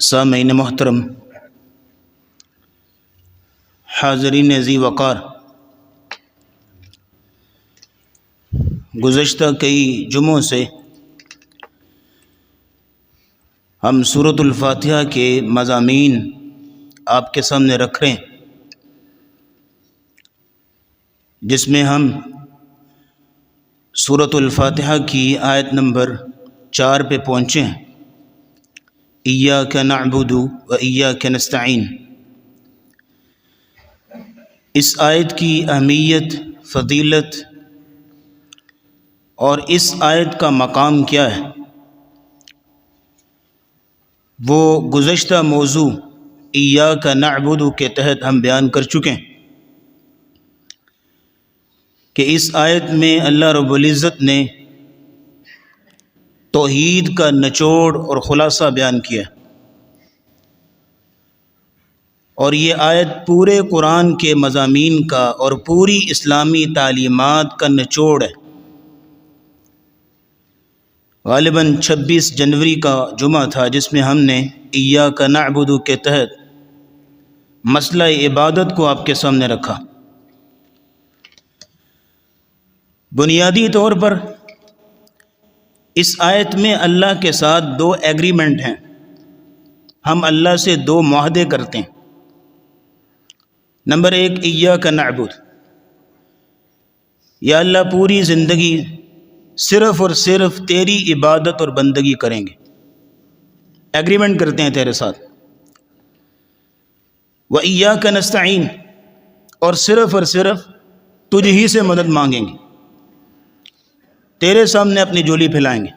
سامعین محترم، حاضرین ذی وقار، گزشتہ کئی جمعوں سے ہم سورۃ الفاتحہ کے مضامین آپ کے سامنے رکھ رہے ہیں، جس میں ہم سورۃ الفاتحہ کی آیت نمبر 4 پہ پہنچے ہیں۔ ایاک نعبد و ایاک نستعین۔ اس آیت کی اہمیت، فضیلت اور اس آیت کا مقام کیا ہے، وہ گزشتہ موضوع ایاک نعبد کے تحت ہم بیان کر چکے ہیں کہ اس آیت میں اللہ رب العزت نے توحید کا نچوڑ اور خلاصہ بیان کیا، اور یہ آیت پورے قرآن کے مضامین کا اور پوری اسلامی تعلیمات کا نچوڑ ہے۔ غالباً 26 جنوری کا جمعہ تھا جس میں ہم نے ایاک نعبد کے تحت مسئلہ عبادت کو آپ کے سامنے رکھا۔ بنیادی طور پر اس آیت میں اللہ کے ساتھ 2 ایگریمنٹ ہیں، ہم اللہ سے 2 معاہدے کرتے ہیں۔ نمبر 1، ایاک نعبد، یا اللہ پوری زندگی صرف اور صرف تیری عبادت اور بندگی کریں گے، ایگریمنٹ کرتے ہیں تیرے ساتھ۔ وَإِيَّاكَ نَسْتَعِينُ، اور صرف تجھ ہی سے مدد مانگیں گے، تیرے سامنے اپنی جولی پھیلائیں گے۔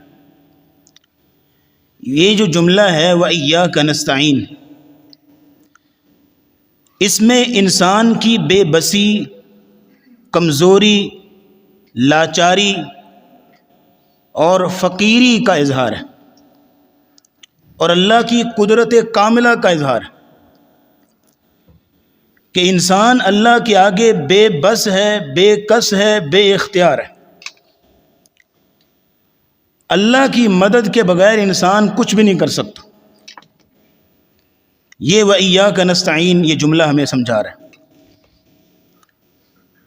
یہ جو جملہ ہے وَإِيَّاكَ نَسْتَعِينُ، اس میں انسان کی بے بسی، کمزوری، لاچاری اور فقیری کا اظہار ہے، اور اللہ کی قدرت کاملہ کا اظہار ہے کہ انسان اللہ کے آگے بے بس ہے، بے کس ہے، بے اختیار ہے۔ اللہ کی مدد کے بغیر انسان کچھ بھی نہیں کر سکتا۔ یہ وَإِيَّاكَ نَسْتَعِينُ یہ جملہ ہمیں سمجھا رہا ہے۔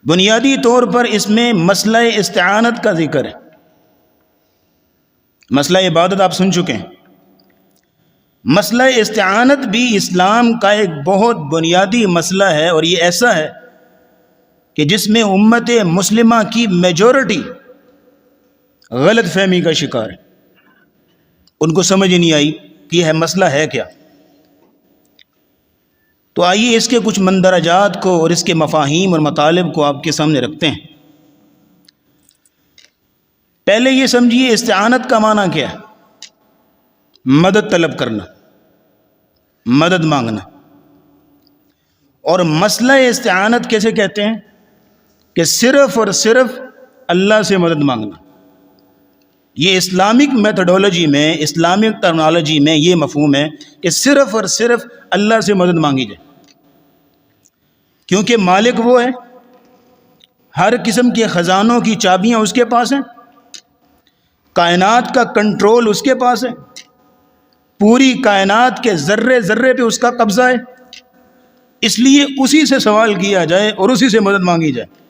بنیادی طور پر اس میں مسئلہ استعانت کا ذکر ہے۔ مسئلہ عبادت آپ سن چکے ہیں، مسئلہ استعانت بھی اسلام کا ایک بہت بنیادی مسئلہ ہے، اور یہ ایسا ہے کہ جس میں امت مسلمہ کی میجورٹی غلط فہمی کا شکار ہے۔ ان کو سمجھ ہی نہیں آئی کہ یہ مسئلہ ہے کیا۔ تو آئیے اس کے کچھ مندرجات کو اور اس کے مفاہیم اور مطالب کو آپ کے سامنے رکھتے ہیں۔ پہلے یہ سمجھیے استعانت کا معنی کیا ہے؟ مدد طلب کرنا، مدد مانگنا۔ اور مسئلہ استعانت کیسے کہتے ہیں؟ کہ صرف اور صرف اللہ سے مدد مانگنا۔ یہ اسلامک میتھڈولوجی میں، اسلامک ٹرمنالوجی میں یہ مفہوم ہے کہ صرف اور صرف اللہ سے مدد مانگی جائے، کیونکہ مالک وہ ہے، ہر قسم کے خزانوں کی چابیاں اس کے پاس ہیں، کائنات کا کنٹرول اس کے پاس ہے، پوری کائنات کے ذرے ذرے پہ اس کا قبضہ ہے، اس لیے اسی سے سوال کیا جائے اور اسی سے مدد مانگی جائے۔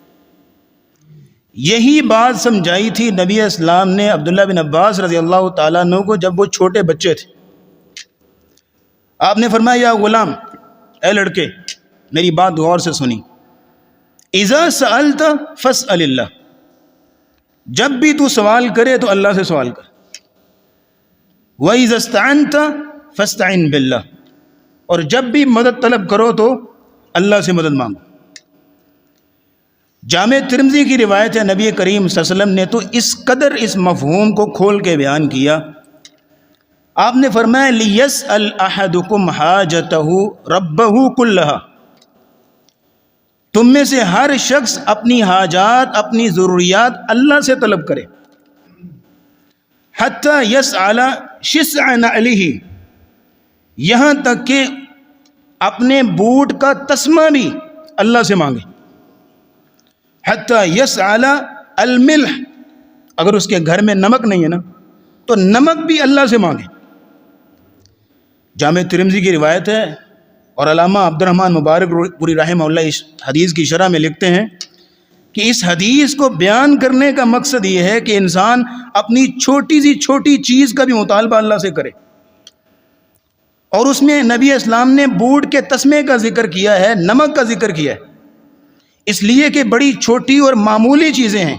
یہی بات سمجھائی تھی نبی اسلام نے عبداللہ بن عباس رضی اللہ تعالیٰ عنہ کو جب وہ چھوٹے بچے تھے۔ آپ نے فرمایا یا غلام، اے لڑکے میری بات غور سے سنی، اذا سألت فاسأل اللہ، جب بھی تو سوال کرے تو اللہ سے سوال کر، وَإِذَا اسْتَعَنْتَ فَاسْتَعِنْ بِاللَّهِ، اور جب بھی مدد طلب کرو تو اللہ سے مدد مانگو۔ جامع ترمذی کی روایت ہے، نبی کریم صلی اللہ علیہ وسلم نے تو اس قدر اس مفہوم کو کھول کے بیان کیا۔ آپ نے فرمایا لِيَسْأَلْ أَحَدُكُمْ حَاجَتَهُ رَبَّهُ كُلَّهَا، تم میں سے ہر شخص اپنی حاجات، اپنی ضروریات اللہ سے طلب کرے، حَتَّى يَسْأَلَ شِسْعَ نَعْلِهِ، یہاں تک کہ اپنے بوٹ کا تسمہ بھی اللہ سے مانگے، حَتَّى يَسْأَلَ الْمِلْحَ، اگر اس کے گھر میں نمک نہیں ہے نا تو نمک بھی اللہ سے مانگے، جامع ترمذی کی روایت ہے، اور علامہ عبد الرحمن مبارک پوری رحمہ اللہ اس حدیث کی شرح میں لکھتے ہیں کہ اس حدیث کو بیان کرنے کا مقصد یہ ہے کہ انسان اپنی چھوٹی سی چھوٹی چیز کا بھی مطالبہ اللہ سے کرے، اور اس میں نبی اسلام نے بوٹ کے تسمے کا ذکر کیا ہے، نمک کا ذکر کیا ہے، اس لیے کہ بڑی چھوٹی اور معمولی چیزیں ہیں۔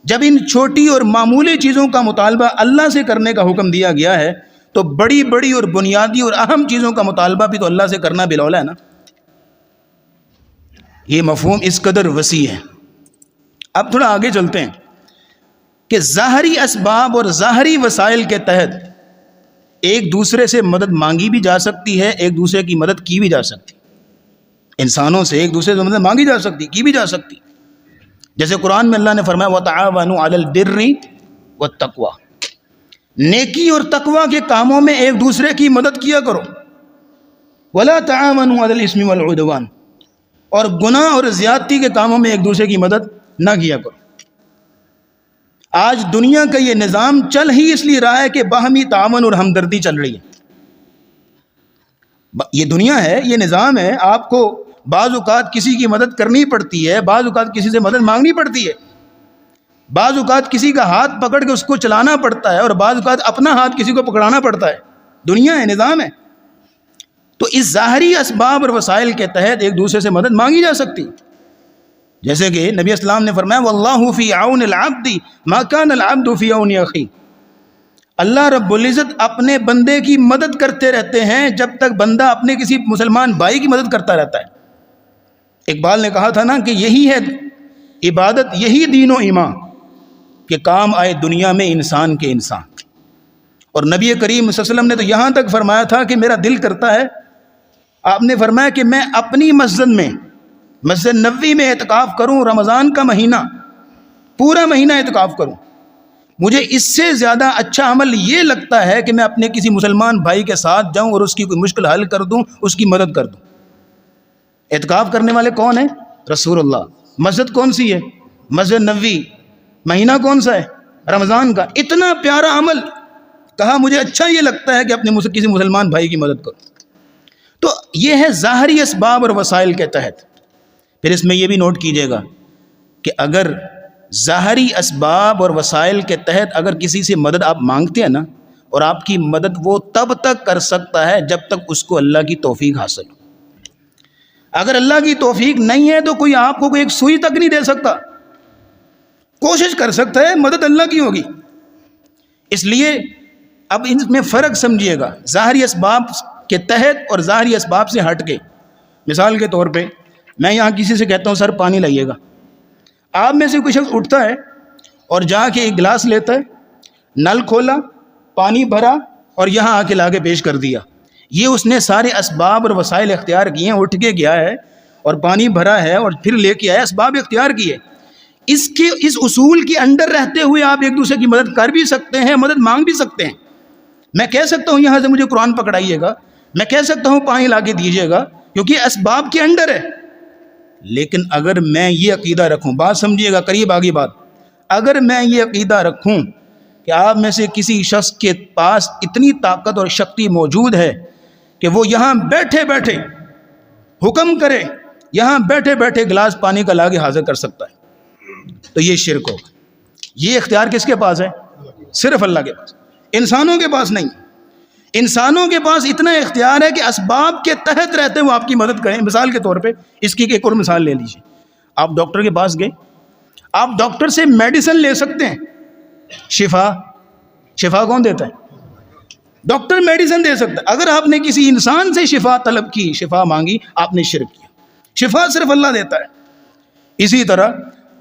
جب ان چھوٹی اور معمولی چیزوں کا مطالبہ اللہ سے کرنے کا حکم دیا گیا ہے تو بڑی بڑی اور بنیادی اور اہم چیزوں کا مطالبہ بھی تو اللہ سے کرنا بالاولیٰ ہے نا۔ یہ مفہوم اس قدر وسیع ہے۔ اب تھوڑا آگے چلتے ہیں کہ ظاہری اسباب اور ظاہری وسائل کے تحت ایک دوسرے سے مدد مانگی بھی جا سکتی ہے، ایک دوسرے کی مدد کی بھی جا سکتی، انسانوں سے ایک دوسرے سے مدد مانگی جا سکتی، کی بھی جا سکتی۔ جیسے قرآن میں اللہ نے فرمایا وَتَعَاوَنُوا عَلَى الْبِرِّ وَالتَّقْوَى، نیکی اور تقوی کے کاموں میں ایک دوسرے کی مدد کیا کرو، وَلَا تَعَاوَنُوا عَلَى الْإِثْمِ وَالْعُدْوَانِ، اور گناہ اور زیادتی کے کاموں میں ایک دوسرے کی مدد نہ کیا کرو۔ آج دنیا کا یہ نظام چل ہی اس لیے رہا ہے کہ باہمی تعاون اور ہمدردی چل رہی ہے۔ یہ دنیا ہے، یہ نظام ہے، آپ کو بعض اوقات کسی کی مدد کرنی پڑتی ہے، بعض اوقات کسی سے مدد مانگنی پڑتی ہے، بعض اوقات کسی کا ہاتھ پکڑ کے اس کو چلانا پڑتا ہے، اور بعض اوقات اپنا ہاتھ کسی کو پکڑانا پڑتا ہے۔ دنیا ہے، نظام ہے۔ تو اس ظاہری اسباب اور وسائل کے تحت ایک دوسرے سے مدد مانگی جا سکتی، جیسے کہ نبی اسلام نے فرمایا واللہ فی عون العبد ما کان العبد فی عون اخیہ، اللہ رب العزت اپنے بندے کی مدد کرتے رہتے ہیں جب تک بندہ اپنے کسی مسلمان بھائی کی مدد کرتا رہتا ہے۔ اقبال نے کہا تھا نا کہ یہی ہے عبادت، یہی دین و ایمان کہ کام آئے دنیا میں انسان کے انسان۔ اور نبی کریم صلی اللہ علیہ وسلم نے تو یہاں تک فرمایا تھا کہ میرا دل کرتا ہے، آپ نے فرمایا کہ میں اپنی مسجد میں، مسجد نبوی میں اعتکاف کروں، رمضان کا مہینہ، پورا مہینہ اعتکاف کروں، مجھے اس سے زیادہ اچھا عمل یہ لگتا ہے کہ میں اپنے کسی مسلمان بھائی کے ساتھ جاؤں اور اس کی کوئی مشکل حل کر دوں، اس کی مدد کر دوں۔ اعتکاف کرنے والے کون ہیں؟ رسول اللہ۔ مسجد کون سی ہے؟ مسجد نبوی۔ مہینہ کون سا ہے؟ رمضان کا۔ اتنا پیارا عمل، کہا مجھے اچھا یہ لگتا ہے کہ اپنے کسی مسلمان بھائی کی مدد کروں۔ تو یہ ہے ظاہری اسباب اور وسائل کے تحت۔ پھر اس میں یہ بھی نوٹ کیجئے گا کہ اگر ظاہری اسباب اور وسائل کے تحت اگر کسی سے مدد آپ مانگتے ہیں نا، اور آپ کی مدد وہ تب تک کر سکتا ہے جب تک اس کو اللہ کی توفیق حاصل ہو۔ اگر اللہ کی توفیق نہیں ہے تو کوئی آپ کو ایک سوئی تک نہیں دے سکتا، کوشش کر سکتا ہے، مدد اللہ کی ہوگی۔ اس لیے اب ان میں فرق سمجھیے گا، ظاہری اسباب کے تحت اور ظاہری اسباب سے ہٹ کے۔ مثال کے طور پہ میں یہاں کسی سے کہتا ہوں سر پانی لائیے گا، آپ میں سے کوئی شخص اٹھتا ہے اور جا کے ایک گلاس لیتا ہے، نل کھولا، پانی بھرا اور یہاں آ کے لا کے پیش کر دیا۔ یہ اس نے سارے اسباب اور وسائل اختیار کیے ہیں، اٹھ کے گیا ہے اور پانی بھرا ہے اور پھر لے کے آیا، اسباب اختیار کیے۔ اس اصول کے انڈر رہتے ہوئے آپ ایک دوسرے کی مدد کر بھی سکتے ہیں، مدد مانگ بھی سکتے ہیں۔ میں کہہ سکتا ہوں یہاں سے مجھے قرآن پکڑائیے گا، میں کہہ سکتا ہوں پانی لا کے دیجیے گا، کیونکہ اسباب کے انڈر ہے۔ لیکن اگر میں یہ عقیدہ رکھوں، بات سمجھیے گا، قریب آگے بات، اگر میں یہ عقیدہ رکھوں کہ آپ میں سے کسی شخص کے پاس اتنی طاقت اور شکتی موجود ہے کہ وہ یہاں بیٹھے بیٹھے حکم کرے، یہاں بیٹھے بیٹھے گلاس پانی کا لا کے حاضر کر سکتا ہے، تو یہ شرک ہوگا۔ یہ اختیار کس کے پاس ہے؟ صرف اللہ کے پاس، انسانوں کے پاس نہیں۔ انسانوں کے پاس اتنا اختیار ہے کہ اسباب کے تحت رہتے وہ آپ کی مدد کریں۔ مثال کے طور پہ اس کی ایک اور مثال لے لیجیے، آپ ڈاکٹر کے پاس گئے، آپ ڈاکٹر سے میڈیسن لے سکتے ہیں، شفا کون دیتا ہے؟ ڈاکٹر میڈیسن دے سکتا ہے۔ اگر آپ نے کسی انسان سے شفا طلب کی، شفا مانگی، آپ نے شرک کیا۔ شفا صرف اللہ دیتا ہے۔ اسی طرح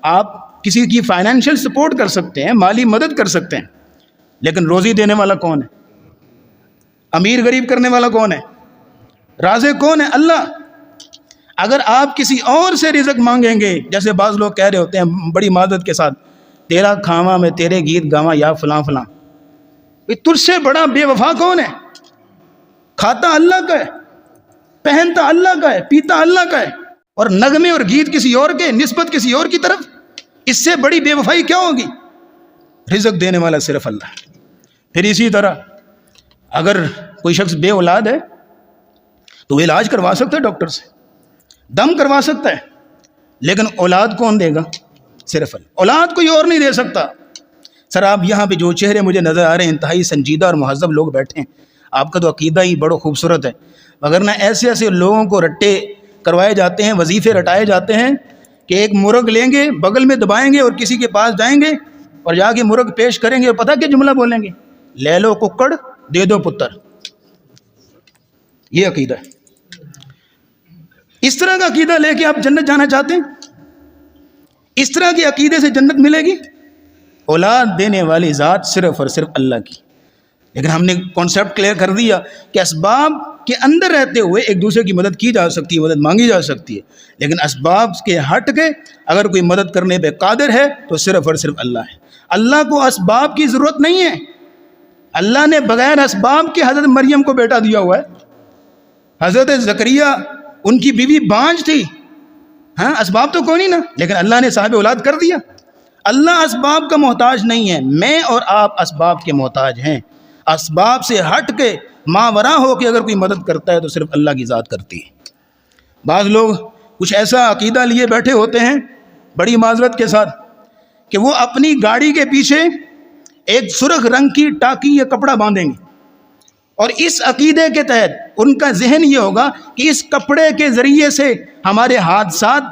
آپ کسی کی فائنینشیل سپورٹ کر سکتے ہیں، مالی مدد کر سکتے ہیں، لیکن روزی دینے والا کون ہے؟ امیر غریب کرنے والا کون ہے؟ رازق کون ہے؟ اللہ۔ اگر آپ کسی اور سے رزق مانگیں گے، جیسے بعض لوگ کہہ رہے ہوتے ہیں بڑی معذرت کے ساتھ، تیرا کھاواں میں تیرے گیت گاواں یا فلاں فلاں، تجھ سے بڑا بے وفا کون ہے؟ کھاتا اللہ کا ہے، پہنتا اللہ کا ہے، پیتا اللہ کا ہے، اور نغمے اور گیت کسی اور کے، نسبت کسی اور کی طرف، اس سے بڑی بے وفائی کیا ہوگی؟ رزق دینے والا صرف اللہ ہے۔ پھر اسی طرح اگر کوئی شخص بے اولاد ہے تو وہ علاج کروا سکتا ہے ڈاکٹر سے، دم کروا سکتا ہے، لیکن اولاد کون دے گا؟ صرف اللہ۔ اولاد کوئی اور نہیں دے سکتا۔ سر آپ یہاں پہ جو چہرے مجھے نظر آ رہے ہیں انتہائی سنجیدہ اور مہذب لوگ بیٹھے ہیں، آپ کا تو عقیدہ ہی بڑا خوبصورت ہے، مگر نہ ایسے ایسے لوگوں کو رٹے کروائے جاتے ہیں، وظیفے رٹائے جاتے ہیں کہ ایک مرغ لیں گے، بغل میں دبائیں گے اور کسی کے پاس جائیں گے اور جا کے مرغ پیش کریں گے اور پتہ کیا جملہ بولیں گے؟ لے لو ککڑ دے دو پتر۔ یہ عقیدہ ہے۔ اس طرح کا عقیدہ لے کے آپ جنت جانا چاہتے ہیں؟ اس طرح کے عقیدے سے جنت ملے گی؟ اولاد دینے والی ذات صرف اور صرف اللہ کی۔ لیکن ہم نے کانسیپٹ کلیئر کر دیا کہ اسباب کے اندر رہتے ہوئے ایک دوسرے کی مدد کی جا سکتی ہے، مدد مانگی جا سکتی ہے، لیکن اسباب کے ہٹ کے اگر کوئی مدد کرنے پہ قادر ہے تو صرف اور صرف اللہ ہے۔ اللہ کو اسباب کی ضرورت نہیں ہے۔ اللہ نے بغیر اسباب کے حضرت مریم کو بیٹا دیا ہوا ہے۔ حضرت زکریا ان کی بیوی بانجھ تھی، ہاں اسباب تو کوئی نہیں نا، لیکن اللہ نے صاحب اولاد کر دیا۔ اللہ اسباب کا محتاج نہیں ہے، میں اور آپ اسباب کے محتاج ہیں۔ اسباب سے ہٹ کے ماورا ہو کے اگر کوئی مدد کرتا ہے تو صرف اللہ کی ذات کرتی ہے۔ بعض لوگ کچھ ایسا عقیدہ لیے بیٹھے ہوتے ہیں بڑی معذرت کے ساتھ کہ وہ اپنی گاڑی کے پیچھے ایک سرخ رنگ کی ٹاکی یا کپڑا باندھیں گے، اور اس عقیدے کے تحت ان کا ذہن یہ ہوگا کہ اس کپڑے کے ذریعے سے ہمارے حادثات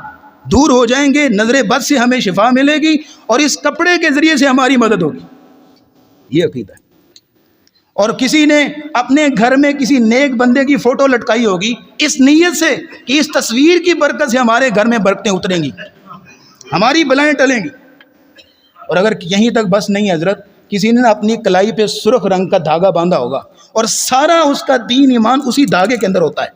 دور ہو جائیں گے، نظر بد سے ہمیں شفا ملے گی، اور اس کپڑے کے ذریعے سے ہماری مدد ہوگی۔ یہ عقیدہ ہے۔ اور کسی نے اپنے گھر میں کسی نیک بندے کی فوٹو لٹکائی ہوگی اس نیت سے کہ اس تصویر کی برکت سے ہمارے گھر میں برکتیں اتریں گی، ہماری بلائیں ٹلیں گی۔ اور اگر یہیں تک بس نہیں حضرت، کسی نے اپنی کلائی پہ سرخ رنگ کا دھاگا باندھا ہوگا اور سارا اس کا دین ایمان اسی دھاگے کے اندر ہوتا ہے۔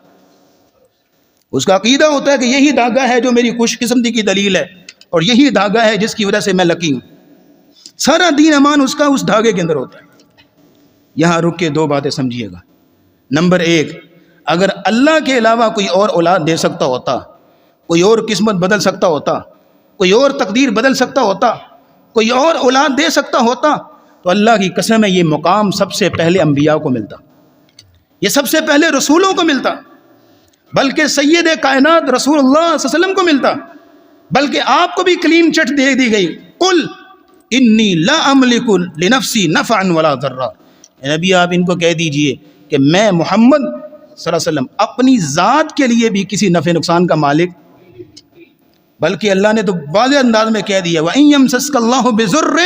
اس کا عقیدہ ہوتا ہے کہ یہی دھاگا ہے جو میری خوش قسمتی کی دلیل ہے، اور یہی دھاگا ہے جس کی وجہ سے میں لکی ہوں۔ سارا دین ایمان اس کا اس دھاگے کے اندر ہوتا ہے۔ یہاں رک کے دو باتیں سمجھیے گا۔ نمبر ایک، اگر اللہ کے علاوہ کوئی اور اولاد دے سکتا ہوتا، کوئی اور قسمت بدل سکتا ہوتا، کوئی اور تقدیر بدل سکتا ہوتا، کوئی اور اولاد دے سکتا ہوتا، تو اللہ کی قسم ہے یہ مقام سب سے پہلے انبیاء کو ملتا، یہ سب سے پہلے رسولوں کو ملتا، بلکہ سید کائنات رسول اللہ صلی اللہ علیہ وسلم کو ملتا، بلکہ آپ کو بھی کلین چٹ دے دی گئی، قل انی لا املک لنفسی نفعا ولا ضرا۔ نبی آپ ان کو کہہ دیجئے کہ میں محمد صلی اللہ علیہ وسلم اپنی ذات کے لیے بھی کسی نفع نقصان کا مالک، بلکہ اللہ نے تو واضح انداز میں کہہ دیا وَإِن يَمْسَسْكَ اللَّهُ بِضُرٍّ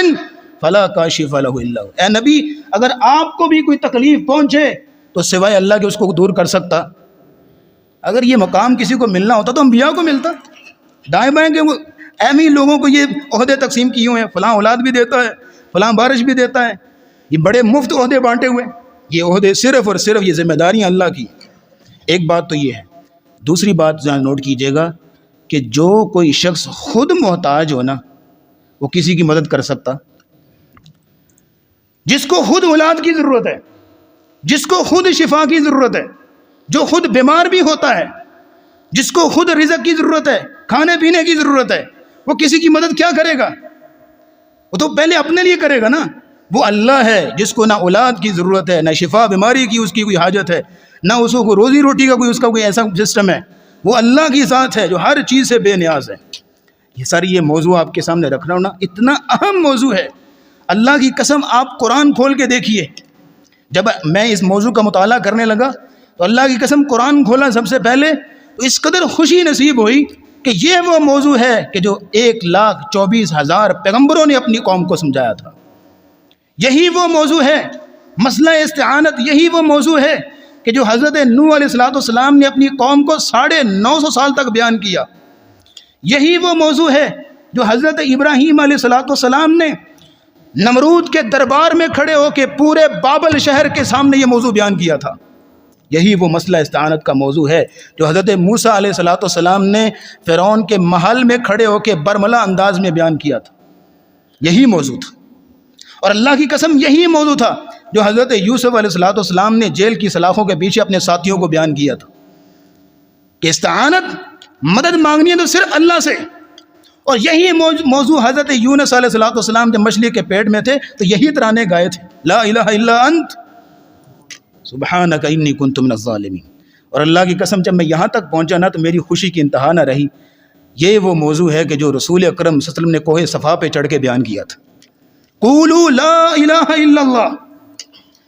فَلَا كَاشِفَ لَهُ إِلَّا هُوَ۔ اے نبی اگر آپ کو بھی کوئی تکلیف پہنچے تو سوائے اللہ کے اس کو دور کر سکتا؟ اگر یہ مقام کسی کو ملنا ہوتا تو انبیاء کو ملتا۔ دائیں بائیں کہ وہ اہمی لوگوں کو یہ عہدے تقسیم کیے ہوئے ہیں، فلاں اولاد بھی دیتا ہے، فلاں بارش بھی دیتا ہے، یہ بڑے مفت عہدے بانٹے ہوئے، یہ عہدے صرف اور صرف یہ ذمہ داریاں اللہ کی۔ ایک بات تو یہ ہے۔ دوسری بات ذہن نوٹ کیجئے گا کہ جو کوئی شخص خود محتاج ہو نا، وہ کسی کی مدد کر سکتا؟ جس کو خود اولاد کی ضرورت ہے، جس کو خود شفا کی ضرورت ہے، جو خود بیمار بھی ہوتا ہے، جس کو خود رزق کی ضرورت ہے، کھانے پینے کی ضرورت ہے، وہ کسی کی مدد کیا کرے گا؟ وہ تو پہلے اپنے لیے کرے گا نا۔ وہ اللہ ہے جس کو نہ اولاد کی ضرورت ہے، نہ شفا بیماری کی اس کی کوئی حاجت ہے، نہ اس کو روزی روٹی کا اس کا کوئی ایسا سسٹم ہے۔ وہ اللہ کی ذات ہے جو ہر چیز سے بے نیاز ہے۔ یہ ساری یہ موضوع آپ کے سامنے رکھ رہا ہوں نا، اتنا اہم موضوع ہے۔ اللہ کی قسم آپ قرآن کھول کے دیکھیے۔ جب میں اس موضوع کا مطالعہ کرنے لگا تو اللہ کی قسم قرآن کھولا سب سے پہلے تو اس قدر خوشی نصیب ہوئی کہ یہ وہ موضوع ہے کہ جو 1,24,000 پیغمبروں نے اپنی قوم کو سمجھایا تھا۔ یہی وہ موضوع ہے مسئلہ استعانت، یہی وہ موضوع ہے کہ جو حضرت نوح علیہ السلام نے اپنی قوم کو 950 سال تک بیان کیا۔ یہی وہ موضوع ہے جو حضرت ابراہیم علیہ السلام نے نمرود کے دربار میں کھڑے ہو کے پورے بابل شہر کے سامنے یہ موضوع بیان کیا تھا۔ یہی وہ مسئلہ استعانت کا موضوع ہے جو حضرت موسیٰ علیہ السلام نے فرعون کے محل میں کھڑے ہو کے برملا انداز میں بیان کیا تھا۔ یہی موضوع تھا، اور اللہ کی قسم یہی موضوع تھا جو حضرت یوسف علیہ السلام نے جیل کی سلاخوں کے پیچھے اپنے ساتھیوں کو بیان کیا تھا کہ استعانت مدد مانگنی ہے تو صرف اللہ سے۔ اور یہی موضوع حضرت یونس علیہ السلام جب مچھلی کے پیٹ میں تھے تو یہی ترانے گائے تھے، لا الہ الا انت سبحانک انی کنت من الظالمین. اور اللہ کی قسم جب میں یہاں تک پہنچا نا تو میری خوشی کی انتہا نہ رہی. یہ وہ موضوع ہے کہ جو رسول اکرم صلی اللہ علیہ وسلم نے کوہ صفا پہ چڑھ کے بیان کیا تھا. قولوا لا الہ الا اللہ.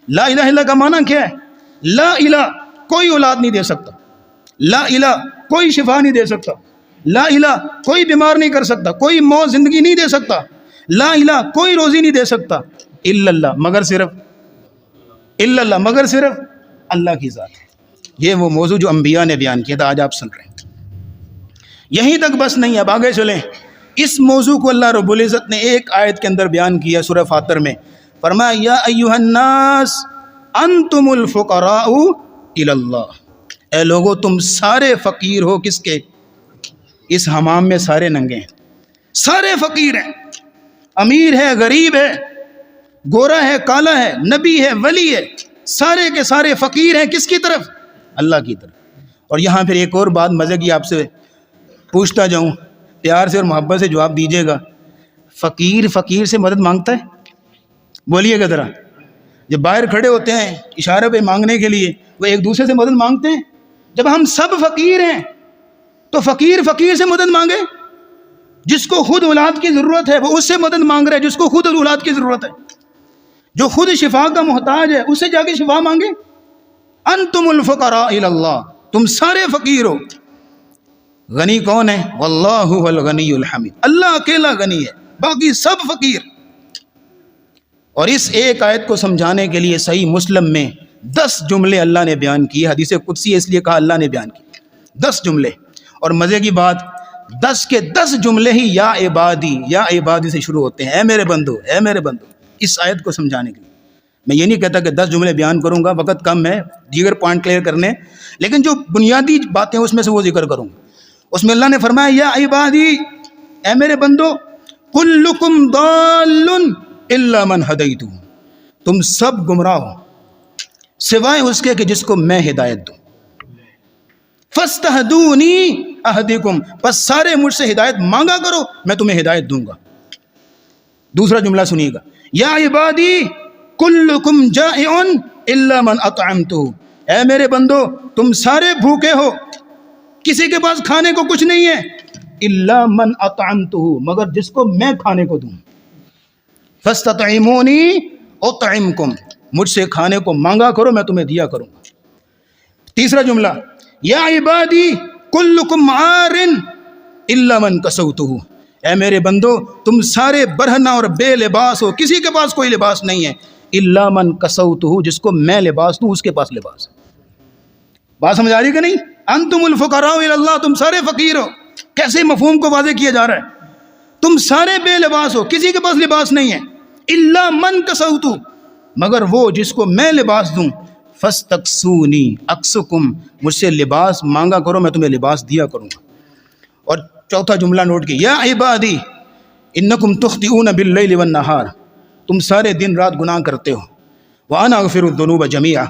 لا الہ الا کا معنی کیا ہے؟ لا الہ کوئی اولاد نہیں دے سکتا، لا الہ کوئی شفا نہیں دے سکتا، لا الہ کوئی بیمار نہیں کر سکتا، کوئی موت زندگی نہیں دے سکتا، لا الہ کوئی روزی نہیں دے سکتا، الا اللہ مگر صرف، الا اللہ مگر صرف اللہ کی ذات ہے. یہ وہ موضوع جو انبیاء نے بیان کیا تھا، آج آپ سن رہے ہیں. یہیں تک بس نہیں، اب آگے چلیں. اس موضوع کو اللہ رب العزت نے ایک آیت کے اندر بیان کیا سورہ فاطر میں. فرمایا یا ایھا الناس انتم الفقراء الی اللہ. اے لوگو تم سارے فقیر ہو کس کے؟ اس حمام میں سارے ننگے ہیں، سارے فقیر ہیں. امیر ہے، غریب ہے، گورا ہے، کالا ہے، نبی ہے، ولی ہے، سارے کے سارے فقیر ہیں. کس کی طرف؟ اللہ کی طرف. اور یہاں پھر ایک اور بات مزے کی آپ سے پوچھتا جاؤں، پیار سے اور محبت سے جواب دیجیے گا. فقیر فقیر سے مدد مانگتا ہے؟ بولیے گا ذرا. جب باہر کھڑے ہوتے ہیں اشارے پہ مانگنے کے لیے، وہ ایک دوسرے سے مدد مانگتے ہیں؟ جب ہم سب فقیر ہیں تو فقیر فقیر سے مدد مانگے؟ جس کو خود اولاد کی ضرورت ہے وہ اس سے مدد مانگ رہے، جس کو خود اولاد کی ضرورت ہے، جو خود شفا کا محتاج ہے اس سے جا کے شفا مانگے. انتم الفقراء الی اللہ، تم سارے فقیر ہو. غنی کون ہے؟ واللہ هو الغنی الحمید. اللہ اکیلا غنی ہے، باقی سب فقیر. اور اس ایک آیت کو سمجھانے کے لیے صحیح مسلم میں 10 جملے اللہ نے بیان کیے. حدیث قدسی اس لیے کہا اللہ نے بیان کی 10 جملے. اور مزے کی بات 10 کے 10 جملے ہی یا عبادی سے شروع ہوتے ہیں. اے میرے بندو، اے میرے بندو. اس آیت کو سمجھانے کے لیے میں یہ نہیں کہتا کہ 10 جملے بیان کروں گا، وقت کم ہے دیگر پوائنٹ کلیئر کرنے، لیکن جو بنیادی باتیں اس میں سے وہ ذکر کروں گا. اس میں اللہ نے فرمایا یا عبادی، اے میرے بندو، کلکم ضال الا من ہدیتہ، تم سب گمراہ ہو سوائے اس کے کہ جس کو میں ہدایت دوں. فاستہدونی اہدکم، پس سارے مجھ سے ہدایت مانگا کرو میں تمہیں ہدایت دوں گا. دوسرا جملہ سنیے گا، یا عبادی کلکم جائع الا من اطعمتہ، اے میرے بندو تم سارے بھوکے ہو، کسی کے پاس کھانے کو کچھ نہیں ہے، الا من اطعمتہ، مگر جس کو میں کھانے کو دوں. فاستطعمونی اطعمکم، مجھ سے کھانے کو مانگا کرو میں تمہیں دیا کروں گا. تیسرا جملہ، یا عبادی کلکم عار الا من کسوتہ، اے میرے بندو تم سارے برہنہ اور بے لباس ہو، کسی کے پاس کوئی لباس نہیں ہے، الا من کسوتہ، جس کو میں لباس دوں اس کے پاس لباس ہے. بات سمجھ آ رہی کہ نہیں؟ انتم الفقراء الی اللہ، تم سارے فقیر ہو. کیسے مفہوم کو واضح کیا جا رہا ہے؟ تم سارے بے لباس ہو، کسی کے پاس لباس نہیں ہے، الا من کسوتہ، مگر وہ جس کو میں لباس دوں. فاستکسونی اکسکم، مجھ سے لباس مانگا کرو میں تمہیں لباس دیا کروں گا. اور چوتھا جملہ نوٹ کیا، یا عبادی انکم تخطئون باللیل والنہار، تم سارے دن رات گناہ کرتے ہو. وانا اغفر الذنوب جميعا،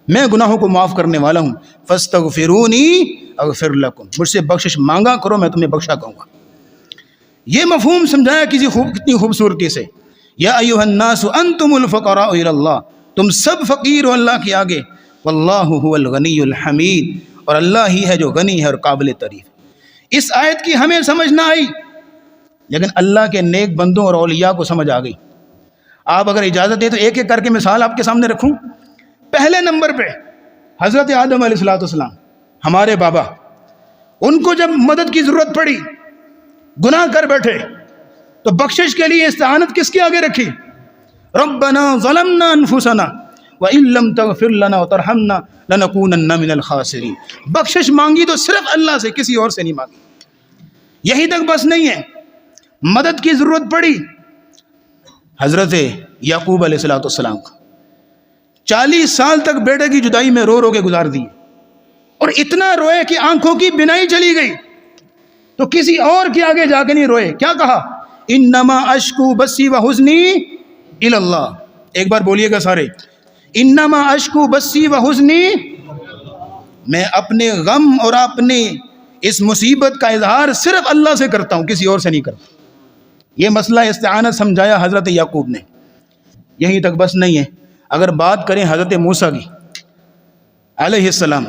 میں گناہوں کو معاف کرنے والا ہوں. فاستغفرونی اغفر لکم، مجھ سے بخشش مانگا کرو میں تمہیں بخشا کروں گا. یہ مفہوم سمجھایا کتنی خوبصورتی سے. یا ایھا الناس انتم الفقراء الی اللہ، تم سب فقیر ہو اللہ کے آگے. واللہ هو الغنی الحمید، اور اللہ ہی ہے جو غنی ہے اور قابل تعریف. اس آیت کی ہمیں سمجھ نہ آئی، لیکن اللہ کے نیک بندوں اور اولیاء کو سمجھ آ گئی. آپ اگر اجازت دیں تو ایک ایک کر کے مثال آپ کے سامنے رکھوں. پہلے نمبر پہ حضرت آدم علیہ السلام، ہمارے بابا، ان کو جب مدد کی ضرورت پڑی، گناہ کر بیٹھے، تو بخشش کے لیے استعانت کس کے آگے رکھی؟ ربنا ظلمنا انفسنا وان لم تغفر لنا وترحمنا لنکونن من الخاسرین. بخشش مانگی تو صرف اللہ سے، کسی اور سے نہیں مانگی. یہی تک بس نہیں ہے، مدد کی ضرورت پڑی حضرت یعقوب علیہ السلام کو. 40 سال تک بیٹے کی جدائی میں رو رو کے گزار دی، اور اتنا روئے کہ آنکھوں کی بینائی چلی گئی. تو کسی اور کے آگے جا کے نہیں روئے، کیا کہا؟ انما اشکو بسی و حزنی الی اللہ. ایک بار بولیے گا سارے، انما اشکو بسی و حزنی، میں اپنے غم اور اپنے اس مصیبت کا اظہار صرف اللہ سے کرتا ہوں، کسی اور سے نہیں کرتا. یہ مسئلہ استعانت سمجھایا حضرت یعقوب نے. یہیں تک بس نہیں ہے، اگر بات کریں حضرت موسیٰ کی، علیہ السلام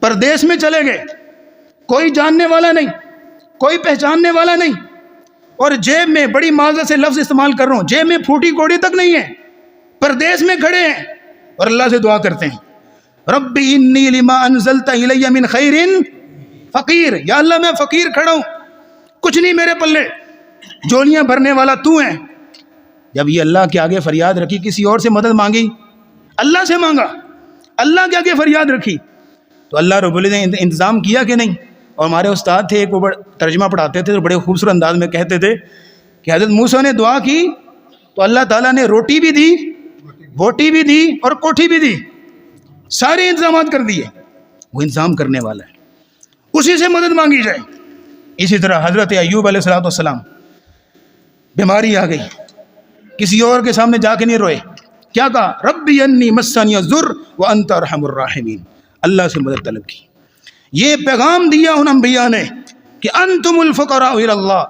پردیس میں چلے گئے، کوئی جاننے والا نہیں، کوئی پہچاننے والا نہیں، اور جیب میں، بڑی معذرت سے لفظ استعمال کر رہا ہوں، جیب میں پھوٹی کوڑی تک نہیں ہے، پردیس میں کھڑے ہیں اور اللہ سے دعا کرتے ہیں، رب انی لما انزلت الی من خیر فقیر، یا اللہ میں فقیر کھڑا ہوں، کچھ نہیں میرے پلے، جولیاں بھرنے والا تو ہیں۔ جب یہ اللہ کے آگے فریاد رکھی، کسی اور سے مدد مانگی؟ اللہ سے مانگا، اللہ کے آگے فریاد رکھی تو اللہ رب العزت نے انتظام کیا کہ نہیں؟ اور ہمارے استاد تھے ایک، وہ ترجمہ پڑھاتے تھے تو بڑے خوبصورت انداز میں کہتے تھے کہ حضرت موسیٰ نے دعا کی تو اللہ تعالیٰ نے روٹی بھی دی، بوٹی بھی دی اور کوٹھی بھی دی، سارے انتظامات کر دیے۔ وہ انتظام کرنے والا ہے، اسی سے مدد مانگی جائے۔ اسی طرح حضرت ایوب علیہ السلام بیماری آ گئی، کسی اور کے سامنے جا کے نہیں روئے، کیا کہا؟ ربی انی مسنی الضر وانت ارحم الراحمین، اللہ سے مدد طلب کی۔ یہ پیغام دیا ان انبیاء نے کہ انتم الفقراء الی اللہ،